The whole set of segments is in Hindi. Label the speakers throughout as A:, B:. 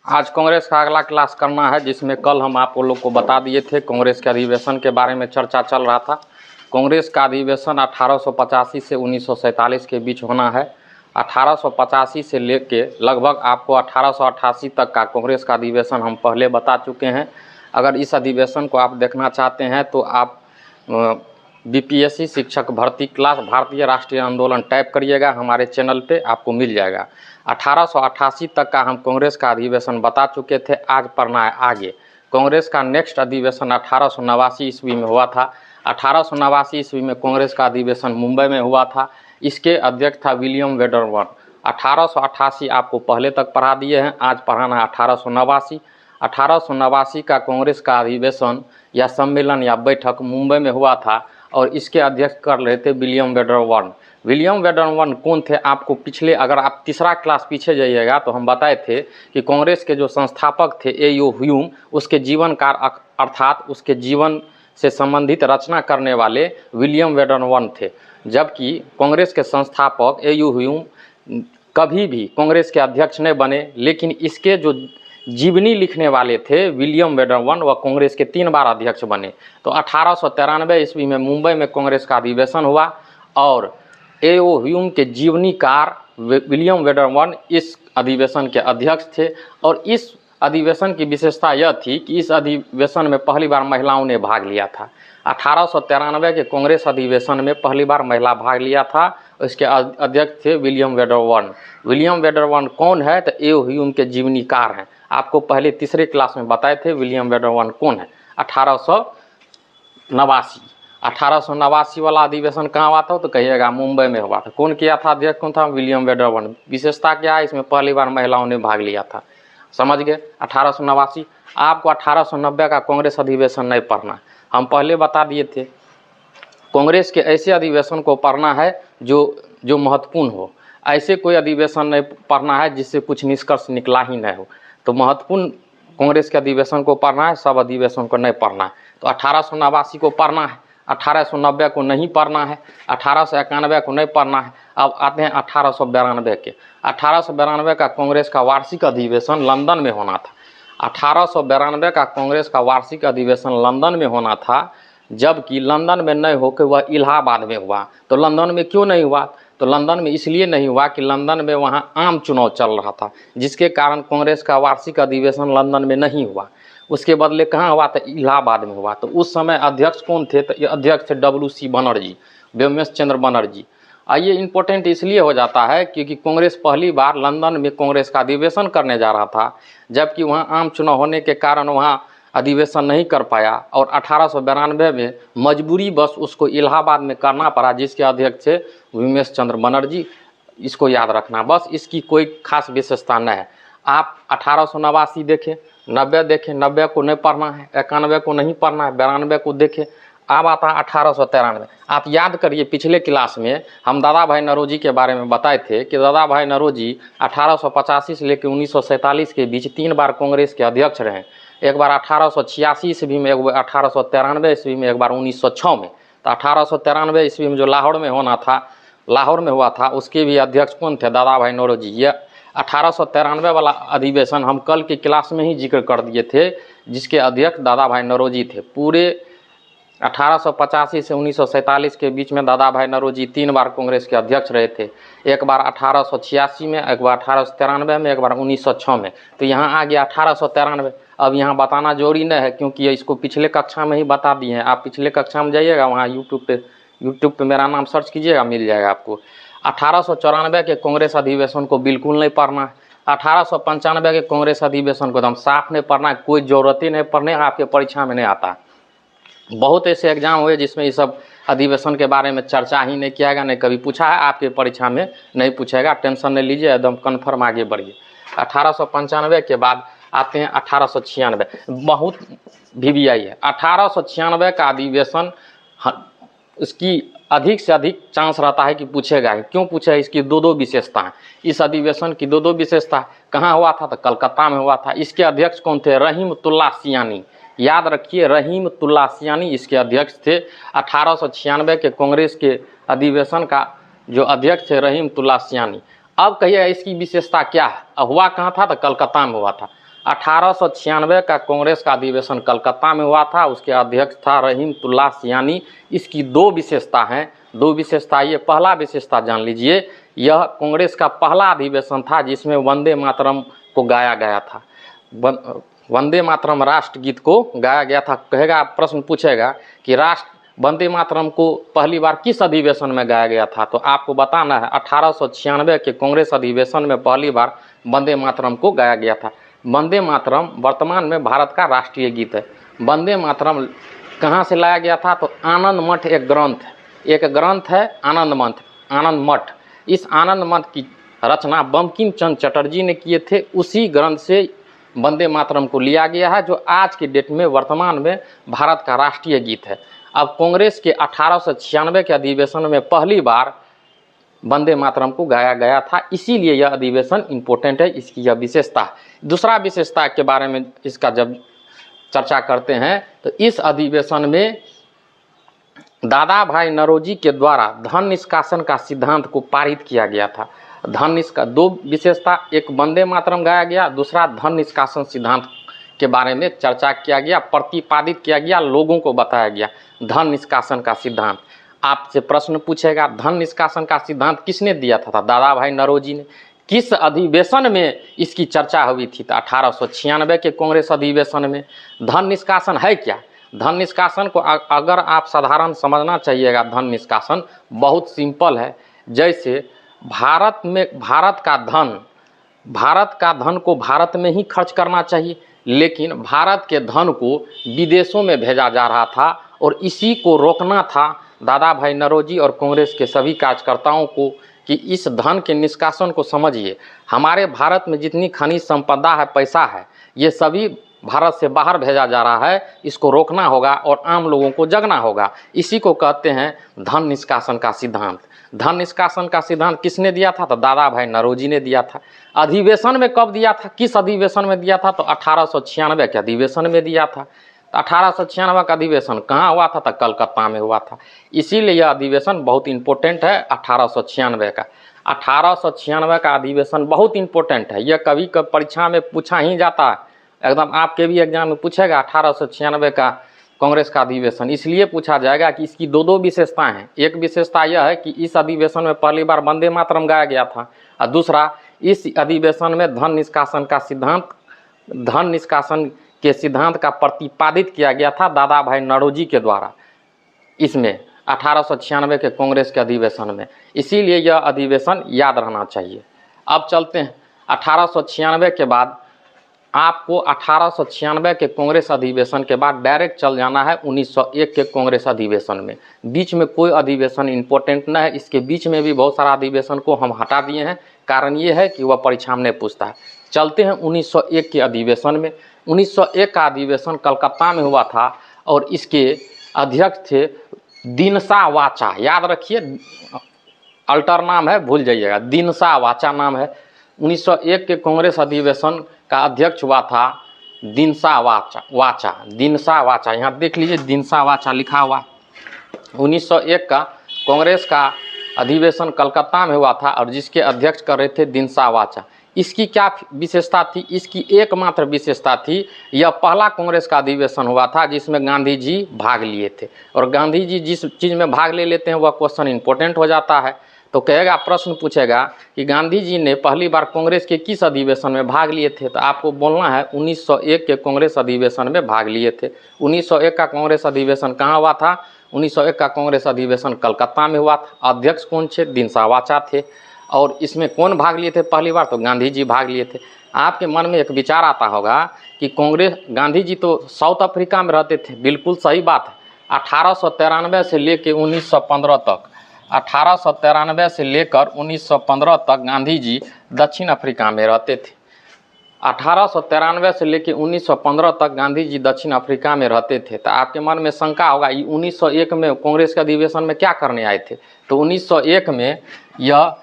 A: आज कांग्रेस का अगला क्लास करना है, जिसमें कल हम आप लोग को बता दिए थे कांग्रेस के अधिवेशन के बारे में चर्चा चल रहा था। कांग्रेस का अधिवेशन 1885 से 1947 के बीच होना है। 1885 से लेके लगभग आपको 1888 तक का कांग्रेस का अधिवेशन हम पहले बता चुके हैं। अगर इस अधिवेशन को आप देखना चाहते हैं तो आप बीपीएससी शिक्षक भर्ती क्लास भारतीय राष्ट्रीय आंदोलन टाइप करिएगा, हमारे चैनल पे आपको मिल जाएगा। 1888 तक का हम कांग्रेस का अधिवेशन बता चुके थे। आज पढ़ना है आगे। कांग्रेस का नेक्स्ट अधिवेशन 1889 ईस्वी में हुआ था। 1889 ईस्वी में कांग्रेस का अधिवेशन मुंबई में हुआ था। इसके अध्यक्ष था विलियम वेडरवन। 1888 आपको पहले तक पढ़ा दिए हैं, आज पढ़ाना है 1889। 1889 का कांग्रेस का अधिवेशन या सम्मेलन या बैठक मुंबई में हुआ था और इसके अध्यक्ष कर रहे थे विलियम वेडरवन। विलियम वेडरवन कौन थे? आपको पिछले, अगर आप तीसरा क्लास पीछे जाइएगा तो हम बताए थे कि कांग्रेस के जो संस्थापक थे ए.यू. ह्यूम, उसके जीवन काल अर्थात उसके जीवन से संबंधित रचना करने वाले विलियम वेडरवन थे। जबकि कांग्रेस के संस्थापक ए.यू. ह्यूम कभी भी कांग्रेस के अध्यक्ष नहीं बने, लेकिन इसके जो जीवनी लिखने वाले थे विलियम वेडरवन, वह कांग्रेस के 3 बार अध्यक्ष बने। तो 1893 ईस्वी में मुंबई में कांग्रेस का अधिवेशन हुआ और ए.यू. ह्यूम के जीवनीकार विलियम वेडरवन इस अधिवेशन के अध्यक्ष थे। और इस अधिवेशन की विशेषता यह थी कि इस अधिवेशन में पहली बार महिलाओं ने भाग लिया था। 1893 के कांग्रेस अधिवेशन में पहली बार महिला भाग लिया था। इसके अध्यक्ष थे विलियम वेडरवन। विलियम वेडरवन कौन है? तो ए.यू. ह्यूम के जीवनीकार हैं। आपको पहले तीसरे क्लास में बताए थे विलियम वेडरवन कौन है। 1889 वाला अधिवेशन कहाँ हुआ था? तो कहिएगा मुंबई में हुआ था। कौन किया था? अध्यक्ष कौन था? विलियम वेडरवन। विशेषता क्या है? इसमें पहली बार महिलाओं ने भाग लिया था। समझ गए? 1889। आपको 1890 का कांग्रेस अधिवेशन नहीं पढ़ना, हम पहले बता दिए थे। कांग्रेस के ऐसे अधिवेशन को पढ़ना है जो महत्वपूर्ण हो। ऐसे कोई अधिवेशन नहीं पढ़ना है जिससे कुछ निष्कर्ष निकला ही नहीं हो। तो महत्वपूर्ण कांग्रेस के अधिवेशन को पढ़ना है, सब अधिवेशन को नहीं पढ़ना है। तो 1889 को पढ़ना है, 1890 को नहीं पढ़ना है, 1891 को नहीं पढ़ना है। अब आते हैं 1892 के। 1892 का कांग्रेस का वार्षिक अधिवेशन लंदन में होना था। 1892 का कांग्रेस का वार्षिक अधिवेशन लंदन में होना था, जबकि लंदन में नहीं होकर वह इलाहाबाद में हुआ। तो लंदन में क्यों नहीं हुआ? तो लंदन में इसलिए नहीं हुआ कि लंदन में वहाँ आम चुनाव चल रहा था, जिसके कारण कांग्रेस का वार्षिक अधिवेशन लंदन में नहीं हुआ। उसके बदले कहाँ हुआ था? इलाहाबाद में हुआ। तो उस समय अध्यक्ष कौन थे? तो अध्यक्ष थे W.C. बनर्जी, व्योमेश चंद्र बनर्जी। ये इम्पोर्टेंट इसलिए हो जाता है क्योंकि कांग्रेस पहली बार लंदन में कांग्रेस का अधिवेशन करने जा रहा था, जबकि वहाँ आम चुनाव होने के कारण वहाँ अधिवेशन नहीं कर पाया और 1892 में मजबूरी बस उसको इलाहाबाद में करना पड़ा, जिसके अध्यक्ष थे व्योमेश चंद्र बनर्जी। इसको याद रखना, बस इसकी कोई खास विशेषता नहीं है। आप 1889 देखें, 90 देखें, 90 को नहीं पढ़ना है, 91 को नहीं पढ़ना है, 92 को देखें। अब आता है 1893। आप याद करिए, पिछले क्लास में हम दादा भाई नौरोजी के बारे में बताए थे कि दादा भाई नौरोजी 1885 से लेकर 1947 के बीच 3 बार कांग्रेस के अध्यक्ष रहे। एक बार 1886 ईस्वी में, एक बार 1893 ईस्वी में, एक बार 1906 में। तो 1893 ईस्वी में जो लाहौर में हुआ था, उसके भी अध्यक्ष कौन थे? दादा भाई नौरोजी। ये 1893 वाला अधिवेशन हम कल की क्लास में ही जिक्र कर दिए थे, जिसके अध्यक्ष दादा भाई नौरोजी थे। पूरे 1885 से 1947 के बीच में दादा भाई नौरोजी 3 बार कांग्रेस के अध्यक्ष रहे थे। एक बार 1886 में, एक बार 1893 में, एक बार 1906 में। तो यहाँ आ गया 1893। अब यहाँ बताना जरूरी नहीं है क्योंकि इसको पिछले कक्षा में ही बता दिए हैं। आप पिछले कक्षा में जाइएगा, वहाँ यूट्यूब पे मेरा नाम सर्च कीजिएगा, मिल जाएगा आपको। 1894 के कांग्रेस अधिवेशन को बिल्कुल नहीं पढ़ना है। 1895 के कांग्रेस अधिवेशन को एकदम साफ नहीं पढ़ना है, कोई ज़रूरत ही नहीं पढ़ने, आपके परीक्षा में नहीं आता। बहुत ऐसे एग्जाम हुए जिसमें ये सब अधिवेशन के बारे में चर्चा ही नहीं किया गया, नहीं कभी पूछा है, आपके परीक्षा में नहीं पूछेगा। टेंशन नहीं लीजिए, एकदम कन्फर्म आगे बढ़िए। 1895 के बाद आते हैं 1896। बहुत VVI है। 1896 का अधिवेशन, इसकी अधिक से अधिक चांस रहता है कि पूछेगा। क्यों पूछेगा? इसकी दो विशेषता हैं। इस अधिवेशन की दो विशेषता। कहाँ हुआ था? तो कलकत्ता में हुआ था। इसके अध्यक्ष कौन थे? रहीमतुल्लाह सियानी। याद रखिए, रहीमतुल्लाह सियानी इसके अध्यक्ष थे। 1896 के कांग्रेस के अधिवेशन का जो अध्यक्ष थे रहीमतुल्लाह सियानी। अब कहिए इसकी विशेषता क्या है? हुआ कहाँ था? तो कलकत्ता में हुआ था। 1896 का कांग्रेस का अधिवेशन कलकत्ता में हुआ था, उसके अध्यक्ष था रहीमतुल्लाह सियानी। इसकी दो विशेषता हैं, दो विशेषता। ये पहला विशेषता जान लीजिए, यह कांग्रेस का पहला अधिवेशन था जिसमें वंदे मातरम को गाया गया था। वंदे मातरम राष्ट्रगीत को गाया गया था। कहेगा, प्रश्न पूछेगा कि वंदे मातरम को पहली बार किस अधिवेशन में गाया गया था, तो आपको बताना है 1896 के कांग्रेस अधिवेशन में पहली बार वंदे मातरम को गाया गया था। वंदे मातरम वर्तमान में भारत का राष्ट्रीय गीत है। वंदे मातरम कहाँ से लाया गया था, तो आनंद मठ एक ग्रंथ है आनंद मठ। इस आनंद मठ की रचना बंकिम चंद्र चटर्जी ने किए थे। उसी ग्रंथ से वंदे मातरम को लिया गया है, जो आज की डेट में वर्तमान में भारत का राष्ट्रीय गीत है। अब कांग्रेस के 1896 के अधिवेशन में पहली बार वंदे मातरम को गाया गया था, इसीलिए यह अधिवेशन इम्पोर्टेंट है, इसकी यह विशेषता है। दूसरा विशेषता के बारे में इसका जब चर्चा करते हैं तो इस अधिवेशन में दादा भाई नौरोजी के द्वारा धन निष्कासन का सिद्धांत को पारित किया गया था। दो विशेषता, एक वंदे मातरम गाया गया, दूसरा धन निष्कासन सिद्धांत के बारे में चर्चा किया गया, प्रतिपादित किया गया, लोगों को बताया गया धन निष्कासन का सिद्धांत। आपसे प्रश्न पूछेगा, धन निष्कासन का सिद्धांत किसने दिया था? दादा भाई नौरोजी ने। किस अधिवेशन में इसकी चर्चा हुई थी? तो 1896 के कांग्रेस अधिवेशन में। धन निष्कासन है क्या? धन निष्कासन को अगर आप साधारण समझना चाहिएगा, धन निष्कासन बहुत सिंपल है। जैसे भारत का धन को भारत में ही खर्च करना चाहिए, लेकिन भारत के धन को विदेशों में भेजा जा रहा था और इसी को रोकना था दादा भाई नौरोजी और कांग्रेस के सभी कार्यकर्ताओं को कि इस धन के निष्कासन को समझिए। हमारे भारत में जितनी खनिज संपदा है, पैसा है, ये सभी भारत से बाहर भेजा जा रहा है। इसको रोकना होगा और आम लोगों को जगना होगा। इसी को कहते हैं धन निष्कासन का सिद्धांत। धन निष्कासन का सिद्धांत किसने दिया था? तो दादा भाई नौरोजी ने दिया था। अधिवेशन में कब दिया था? किस अधिवेशन में दिया था? तो 1896 के अधिवेशन में दिया था। 1896 का अधिवेशन कहाँ हुआ था? तो कलकत्ता में हुआ था। इसीलिए यह अधिवेशन बहुत इंपॉर्टेंट है 1896 का। 1896 का अधिवेशन बहुत इंपॉर्टेंट है। यह कभी कभी परीक्षा में पूछा ही जाता है, एकदम आपके भी एग्जाम में पूछेगा 1896 का कांग्रेस का अधिवेशन। इसलिए पूछा जाएगा कि इसकी दो विशेषताएं हैं। एक विशेषता यह है कि इस अधिवेशन में पहली बार वंदे मातरम गाया गया था, और दूसरा, इस अधिवेशन में धन निष्कासन के सिद्धांत का प्रतिपादित किया गया था दादा भाई नौरोजी के द्वारा, इसमें 1896 के कांग्रेस के अधिवेशन में। इसीलिए यह अधिवेशन याद रहना चाहिए। अब चलते हैं 1896 के बाद। आपको 1896 के कांग्रेस अधिवेशन के बाद डायरेक्ट चल जाना है 1901 के कांग्रेस अधिवेशन में। बीच में कोई अधिवेशन इंपॉर्टेंट न है। इसके बीच में भी बहुत सारा अधिवेशन को हम हटा दिए हैं, कारण ये है कि वह परीक्षा में नहीं पूछता है। चलते हैं 1901 के अधिवेशन में। 1901 का अधिवेशन कलकत्ता में हुआ था और इसके अध्यक्ष थे दिनसा वाचा। याद रखिए, अल्टर नाम है, भूल जाइएगा, दिनसा वाचा नाम है। 1901 के कांग्रेस अधिवेशन का अध्यक्ष हुआ था दिनसा वाचा। यहाँ देख लीजिए, दिनसा वाचा लिखा हुआ। 1901 का कांग्रेस का अधिवेशन कलकत्ता में हुआ था और जिसके अध्यक्ष कर रहे थे दिनसा वाचा। इसकी क्या विशेषता थी? इसकी एकमात्र विशेषता थी, यह पहला कांग्रेस का अधिवेशन हुआ था जिसमें गांधी जी भाग लिए थे। और गांधी जी जिस चीज़ में भाग ले लेते हैं वह क्वेश्चन इंपॉर्टेंट हो जाता है। तो कहेगा, प्रश्न पूछेगा कि गांधी जी ने पहली बार कांग्रेस के किस अधिवेशन में भाग लिए थे? तो आपको बोलना है 1901 के कांग्रेस अधिवेशन में भाग लिए थे। 1901 का कांग्रेस अधिवेशन कहाँ हुआ था? 1901 का कांग्रेस अधिवेशन कलकत्ता में हुआ था। अध्यक्ष कौन थे? दिनसा वाचा थे। और इसमें कौन भाग लिए थे पहली बार? तो गांधी जी भाग लिए थे। आपके मन में एक विचार आता होगा कि गांधी जी तो साउथ अफ्रीका में रहते थे। बिल्कुल सही बात है। 1893 से लेकर 1915 तक, 1893 से लेकर 1915 तक गांधी जी दक्षिण अफ्रीका में रहते थे। 1893 से लेकर 1915 तक गांधी जी दक्षिण अफ्रीका में रहते थे। तो आपके मन में शंका होगा, ये 1901 में कांग्रेस के अधिवेशन में क्या करने आए थे? तो 1901 में यह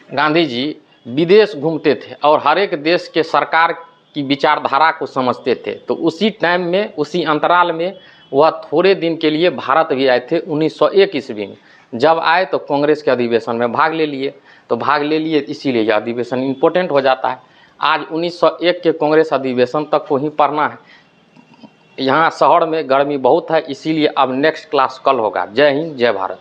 A: गांधी जी विदेश घूमते थे और हर एक देश के सरकार की विचारधारा को समझते थे। तो उसी टाइम में, उसी अंतराल में वह थोड़े दिन के लिए भारत भी आए थे 1901 ईस्वी में। जब आए तो कांग्रेस के अधिवेशन में भाग ले लिए। इसीलिए यह अधिवेशन इंपॉर्टेंट हो जाता है। आज 1901 के कांग्रेस अधिवेशन तक को ही पढ़ना है। यहाँ शहर में गर्मी बहुत है, इसीलिए अब नेक्स्ट क्लास कल होगा। जय हिंद, जय भारत।